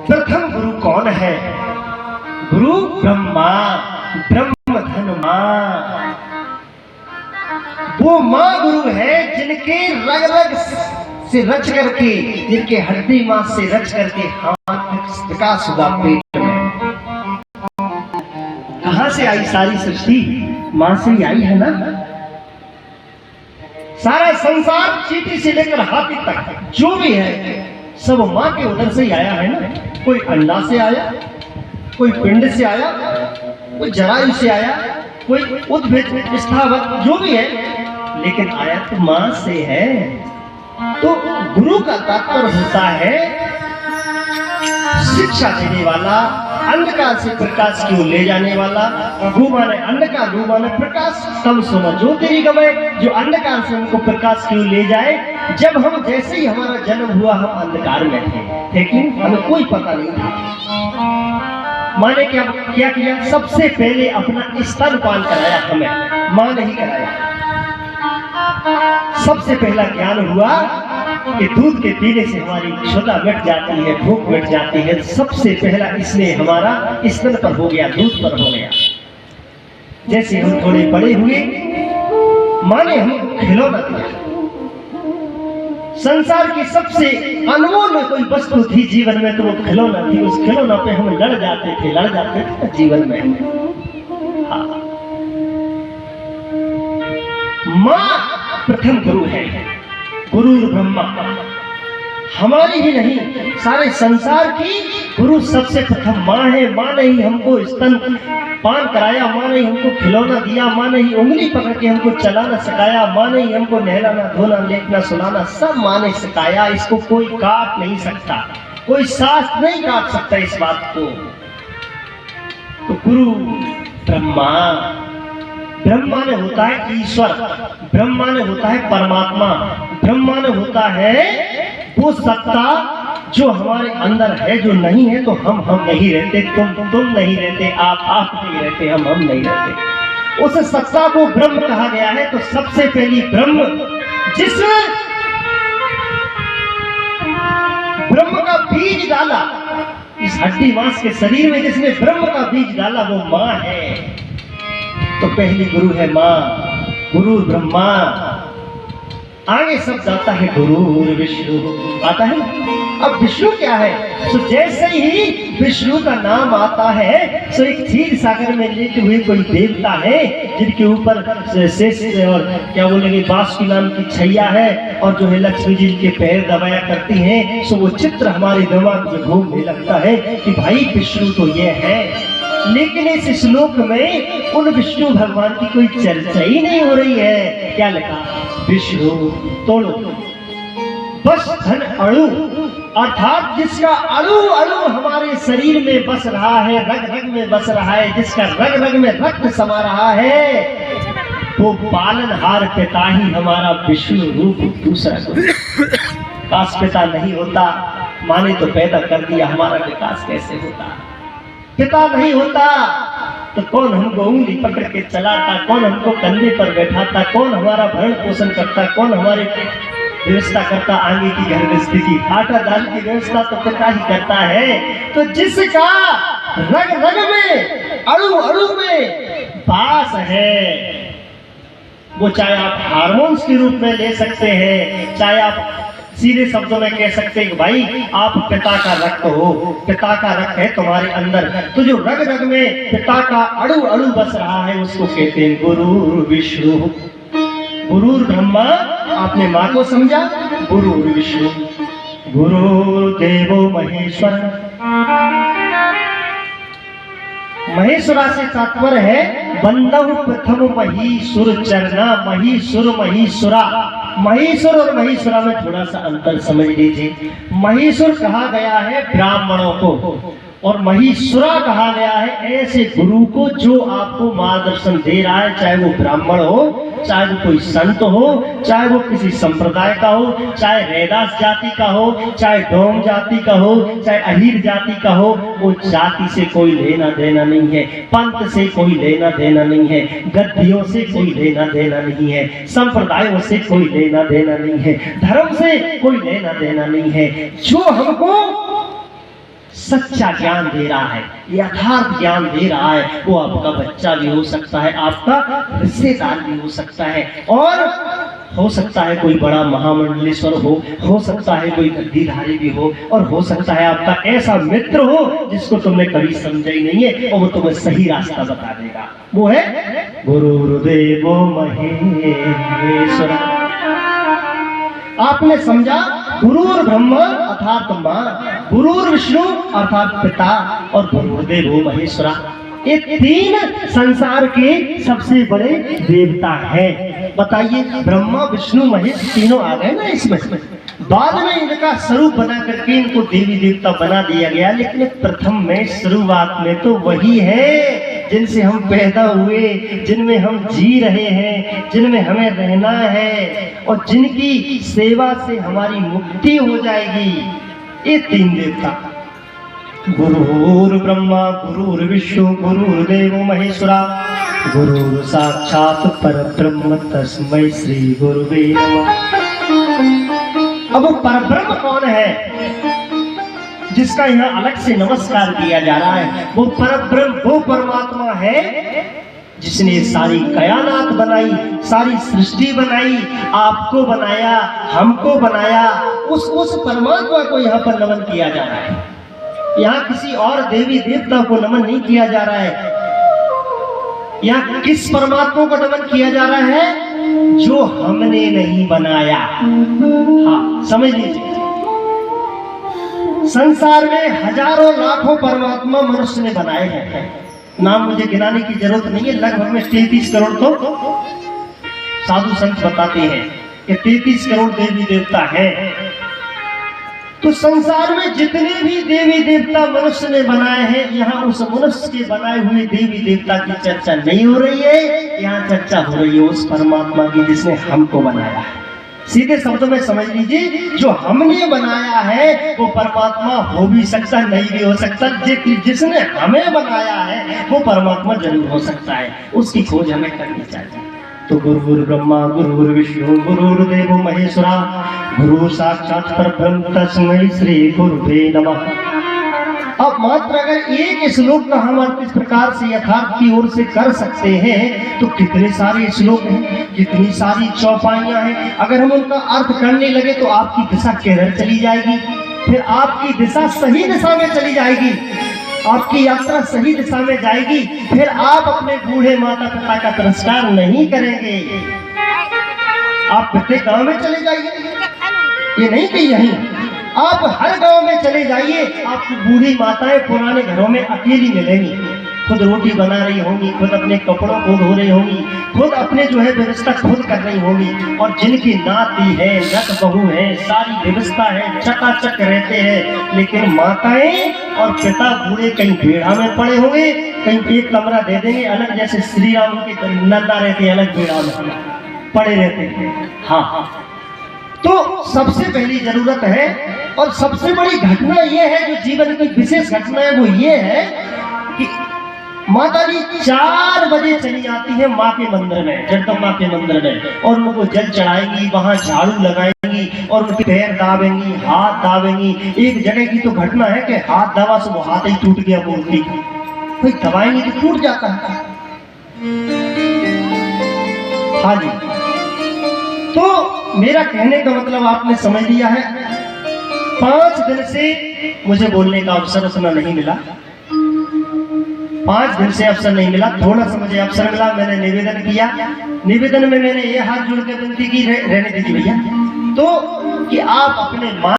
प्रथम गुरु कौन है? गुरु ब्रह्मा, ब्रह्म धन मां। वो मां गुरु है जिनके रग रग से रच करके, जिनके हड्डी मांस से रच करके विकास हुआ पेट में। कहां से आई सारी सृष्टि? मां से ही आई है ना। सारा संसार चींटी से लेकर हाथी तक जो भी है सब मां के उदर से ही आया है ना। कोई अंडा से आया, कोई पिंड से आया, कोई जरायु से आया, कोई उद्भिद स्थावर जो भी है, लेकिन आया तो मां से है। तो गुरु का तात्पर्य होता है शिक्षा देने वाला, अंधकार से प्रकाश की ओर ले जाने वाला। गु माने अंधकार, गु माने प्रकाश। तम सोना ज्योतिर्गमय, जो अंधकार से हमको प्रकाश की ओर ले जाए। जब हम जैसे ही हमारा जन्म हुआ हम अंधकार में थे, लेकिन हमें कोई पता नहीं था। माँ ने क्या किया? सबसे पहले अपना स्तनपान कराया हमें, माँ नहीं कराया। सबसे पहला ज्ञान हुआ कि दूध के पीने से हमारी क्षुधा मिट जाती है, भूख मिट जाती है। सबसे पहला इसलिए हमारा स्तन पर हो गया, दूध पर हो गया। जैसे हम थोड़े बड़े हुए, माँ ने हम खिलौना दिया। संसार की सबसे अनमोल कोई वस्तु थी जीवन में तो वो खिलौना थी। उस खिलौना पे हम लड़ जाते थे जीवन में। हाँ। माँ प्रथम गुरु है, गुरु ब्रह्मा। हमारी ही नहीं सारे संसार की गुरु सबसे प्रथम माँ है। माँ ने ही हमको स्तन पान कराया, माँ ने ही हमको खिलौना दिया, माँ ने ही उंगली पकड़ के हमको चलाना सिखाया, माँ ने ही हमको नहलाना धोना लेटना सुलाना सब माँ ने सिखाया। इसको कोई काट नहीं सकता, कोई शास्त्र नहीं काट सकता इस बात को। तो गुरु ब्रह्मा, ब्रह्मा ने होता है ईश्वर, ब्रह्मा ने होता है परमात्मा, ब्रह्मा ने होता है वो सत्ता जो हमारे अंदर है, जो नहीं है तो हम नहीं रहते, तुम नहीं रहते, आप नहीं रहते, हम नहीं रहते। उस सत्ता को ब्रह्म कहा गया है। तो सबसे पहली ब्रह्म, जिसने ब्रह्म का बीज डाला इस हड्डी मांस के शरीर में, जिसने ब्रह्म का बीज डाला वो माँ है। तो पहली गुरु है माँ, गुरु ब्रह्मा। आगे शब्द आता है गुरु विष्णु, आता है। अब विष्णु क्या है? तो जैसे ही विष्णु का नाम आता है तो एक क्षीर सागर में लेटे हुए कोई देवता है जिनके ऊपर शेष और क्या बोलेंगे बांसुरी नाम की छैया है, और जो है लक्ष्मी जी के पैर दबाया करती हैं। सो वो चित्र हमारे दिमाग में घूमने लगता है कि भाई विष्णु तो ये है। लेकिन इस श्लोक में उन विष्णु भगवान की कोई चर्चा ही नहीं हो रही है। क्या लिखा? विष्णु तोड़ो बस धन अणु, अर्थात जिसका अणु अणु हमारे शरीर में बस रहा है, रग रग में बस रहा है, जिसका रग रग में रक्त समा रहा है, वो पालनहार पिता ही हमारा विष्णु रूप दूसरा विकास पिता नहीं होता। माँ ने तो पैदा कर दिया, हमारा विकास कैसे होता? पिता नहीं होता तो कौन हमको उंगली पकड़ के चलाता, कौन हमको कंधे पर बैठाता, कौन हमारा भरण पोषण करता, कौन हमारे व्यवस्था करता, आगे की घर गृहस्थी की आटा दाल की व्यवस्था तो पिता ही करता है। तो जिसका रग रग में अणु अणु में वास है, वो चाहे आप हार्मोन्स के रूप में ले सकते हैं, चाहे आप सीधे शब्दों में कह सकते हैं भाई आप पिता का रक्त हो, पिता का रक्त है तुम्हारे अंदर। तो जो रग रग में पिता का अणु अणु बस रहा है उसको कहते हैं गुरु विष्णु। गुरु ब्रह्मा, आपने माँ को समझा, गुरु विष्णु, गुरु देवो महेश्वर। महेश्वरा से तात्पर्य है बंदव प्रथम महीसुर चरना, महीसुर महीसुरा। महीसुर और महीसुरा में थोड़ा सा अंतर समझ लीजिए। महीसुर कहा गया है ब्राह्मणों को और महीसुरा कहा गया है ऐसे गुरु को जो आपको मार्गदर्शन दे रहा है, चाहे वो ब्राह्मण हो, चाहे वो कोई संत हो, चाहे वो किसी संप्रदाय का हो, चाहे रैदास जाति का हो, चाहे डोम जाति का हो, चाहे अहीर जाति का हो। वो जाति से कोई लेना देना नहीं है, पंथ से कोई लेना देना नहीं है, गद्दियों से कोई लेना देना नहीं है, संप्रदायों से कोई लेना देना नहीं है, धर्म से कोई लेना देना नहीं है। जो हमको सच्चा ज्ञान दे रहा है, यथार्थ ज्ञान दे रहा है। वो आपका बच्चा भी हो सकता है, आपका रिश्तेदार भी हो सकता है, और हो सकता है कोई बड़ा महामंडलेश्वर हो सकता है कोई गद्दीधारी भी हो, और हो सकता है आपका ऐसा मित्र हो जिसको तुमने कभी समझा ही नहीं है और वो तुम्हें सही रास्ता बता देगा। वो है गुरुर्देवो महेश्वरः। आपने समझा, गुरुर ब्रह्मा अर्थात माँ, गुरुर विष्णु अर्थात पिता, और गुरुदेवो महेश्वरा, ये तीन संसार के सबसे बड़े देवता हैं। बताइए, ब्रह्मा विष्णु महेश तीनों आ गए ना इसमें। बाद में इनका स्वरूप बना करके इनको देवी देवता बना दिया गया, लेकिन प्रथम में शुरुआत में तो वही है जिनसे हम पैदा हुए, जिनमें हम जी रहे हैं, जिनमें हमें रहना है, और जिनकी सेवा से हमारी मुक्ति हो जाएगी। ये तीन देवता, गुरुर् ब्रह्मा गुरुर्विष्णु गुरुर्देवो महेश्वरा, गुरुर् साक्षात् परब्रह्म तस्मै श्री गुरुवे नमः। अब वो परब्रह्म कौन है जिसका यहाँ अलग से नमस्कार किया जा रहा है? वो परब्रह्म, वो परमात्मा है जिसने सारी कायनात बनाई, सारी सृष्टि बनाई, आपको बनाया, हमको बनाया। उस परमात्मा को यहाँ पर नमन किया जा रहा है। यहाँ किसी और देवी देवता को नमन नहीं किया जा रहा है। यहाँ किस परमात्मा को नमन किया जा रहा है? जो हमने नहीं बनाया। हाँ, समझ लीजिए, संसार में हजारों लाखों परमात्मा मनुष्य ने बनाए हैं। नाम मुझे गिनाने की जरूरत नहीं है, लगभग में 33 करोड़ तो साधु संत बताते हैं कि 33 करोड़ देवी देवता हैं। तो संसार में जितने भी देवी देवता मनुष्य ने बनाए हैं, यहाँ उस मनुष्य के बनाए हुए देवी देवता की चर्चा नहीं हो रही है। यहाँ चर्चा हो रही है उस परमात्मा की जिसने हमको बनाया है। सीधे शब्दों में समझ लीजिए, जो हमने बनाया है वो परमात्मा हो भी सकता, नहीं भी हो सकता। जिसने हमें बनाया है वो परमात्मा जरूर हो सकता है। उसकी खोज हमें करनी चाहिए। तो गुरुर् ब्रह्मा गुरुर् विष्णु गुरुर्देवो महेश्वरा, गुरु साक्षात् परब्रह्म तस्मै श्री गुरुवे नमः। अब मात्र अगर एक श्लोक का हम अर्थ इस प्रकार से यथार्थ की ओर से कर सकते हैं तो कितने सारे श्लोक हैं, कितनी सारी चौपाइयां हैं। अगर हम उनका अर्थ करने लगे तो आपकी दिशा केरल चली जाएगी, फिर आपकी दिशा सही दिशा में चली जाएगी, आपकी यात्रा सही दिशा में जाएगी। फिर आप अपने बूढ़े माता पिता का तिरस्कार नहीं करेंगे, आप प्रत्येक गांव में चले जाइए, ये नहीं कि यहीं, आप हर गांव में चले जाइए, आपकी बूढ़ी माताएं पुराने घरों में अकेली मिलेंगी। खुद रोटी बना रही होंगी, खुद अपने कपड़ों को धो रही होंगी, खुद अपने जो है व्यवस्था खुद कर रही होंगी। और जिनकी नाती है, नत बहू है, सारी व्यवस्था है, चकाचक रहते हैं। लेकिन माताएं और पिता बूढ़े कहीं बेड़ा में पड़े होंगे, कहीं एक कमरा दे देंगे अलग, जैसे श्री राम के नंदा रहते हैं अलग बेड़ा में पड़े रहते हैं। हाँ, तो सबसे पहली जरूरत है और सबसे बड़ी घटना यह है, जो जीवन की विशेष घटना है, वो ये है कि माता जी 4 बजे चली जाती है माँ के मंदिर में, जगदम्बा के मंदिर में, और उनको जल चढ़ाएंगी, वहां झाड़ू लगाएंगी और उनके पैर दाबेंगी, हाथ दाबेंगी। एक जगह की तो घटना है कि हाथ दबा से वो हाथ ही टूट गया मूर्ति का, कोई दबाएंगे तो टूट जाता है। हाँ जी, तो मेरा कहने का मतलब आपने समझ लिया है। 5 दिन से मुझे बोलने का अवसर उतना नहीं मिला, 5 दिन से अवसर नहीं मिला, थोड़ा सा मुझे अवसर मिला। मैंने निवेदन किया, निवेदन में मैंने ये हाथ जोड़ के विनती की, रहने दीजिए भैया, तो कि आप अपने माँ